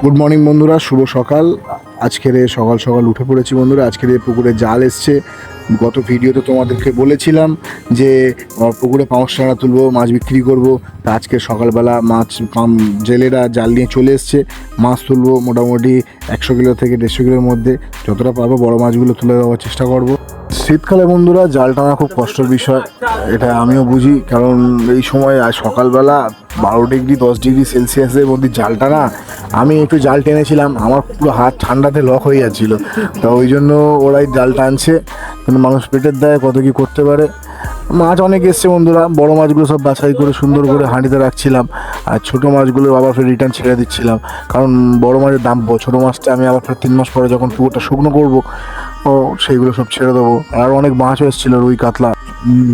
Good morning বন্ধুরা, শুভ সকাল। আজকের সকাল সকাল উঠে পড়েছি বন্ধুরা। আজকের পুকুরে জাল এসছে। গত ভিডিওতে তোমাদেরকে বলেছিলাম যে পুকুরে পাঙাশ টানা তুলবো, মাছ বিক্রি করব। তা আজকে সকালবেলা জেলেরা জাল নিয়ে চলে এসছে। মাছ তুলবো মোটামুটি 100 কিলো থেকে 150 কিলোর মধ্যে। যতটা পারবো বড় মাছগুলো তুলে দেওয়ার চেষ্টা করব। শীতকালে বন্ধুরা জাল টানা খুব কষ্টের বিষয়, এটা আমিও বুঝি। কারণ এই সময় আজ সকালবেলা 12 ডিগ্রি 10 ডিগ্রি সেলসিয়াসের মধ্যে জাল টানা। আমি একটু জাল টেনেছিলাম, আমার পুরো হাত ঠান্ডাতে লক হয়ে যাচ্ছিল। তা ওই জন্য ওরাই জাল টানছে। কিন্তু মানুষ পেটের দায়ে কত কী করতে পারে। মাছ অনেক এসছে বন্ধুরা। বড় মাছগুলো সব বাছাই করে সুন্দর করে হাঁড়িতে রাখছিলাম, আর ছোটো মাছগুলো আবার ফের রিটার্ন ছেড়ে দিচ্ছিলাম। কারণ বড় মাছের দাম, ছোটো মাছটা আমি আবার ফের 3 মাস পরে যখন পুকুরটা শুকনো করবো সেইগুলো সব ছেড়ে দেবো। আর অনেক মাছও এসেছিলো, রুই কাতলা।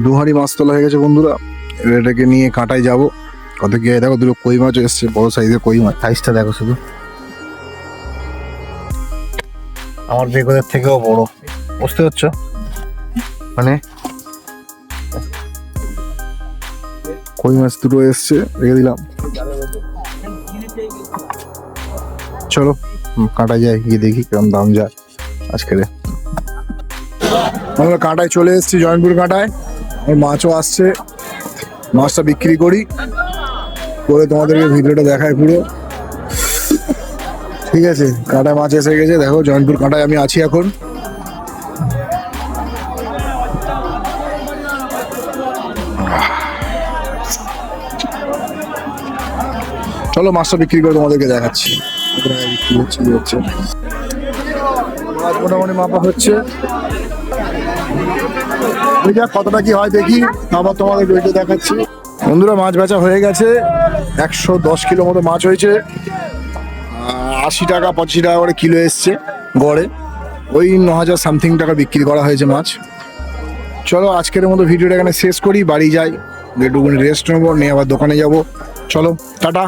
2 হাঁড়ি মাছ তোলা হয়ে গেছে বন্ধুরা। এবার এটাকে নিয়ে কাঁটায় যাবো। কত গিয়ে দেখো, 2 কই মাছও এসছে, বড় সাইজের কই মাছ। সাইজটা দেখো শুধু, আমার বেগদের থেকেও বড়। বুঝতে পারছো? মানে কই মাছ 2 এসছে, রেখে দিলাম। চলো কাঁটায় যাই, গিয়ে দেখি কেমন দাম যায় আজকে। আমরা কাঁটায় চলে এসেছি, জয়নপুর কাঁটায়। মাছও আসছে, মাছটা বিক্রি করি করে তোমাদেরকে ভিডিওটা দেখায় পুরো। ঠিক আছে, কাঁটায় মাছ এসে গেছে। দেখো জয়নপুর কাঁটায় আমি আছি এখন। চলো মাছটা বিক্রি করে তোমাদেরকে দেখাচ্ছি বিক্রি হচ্ছে। মাছ মোটামুটি মাপা হচ্ছে, কতটা কি হয় দেখি, আবার তোমাদের ভিডিও দেখাচ্ছি। বন্ধুরা মাছ বেচা হয়ে গেছে। 110 কিলো মতো মাছ হয়েছে। 80 টাকা 85 টাকা করে কিলো এসছে গড়ে। ওই 9,000 সামথিং টাকা বিক্রি করা হয়েছে মাছ। চলো আজকের মতো ভিডিওটা এখানে শেষ করি, বাড়ি যাই, একটুখানি রেস্ট নেবো, নিয়ে আবার দোকানে যাব। চলো টাটা।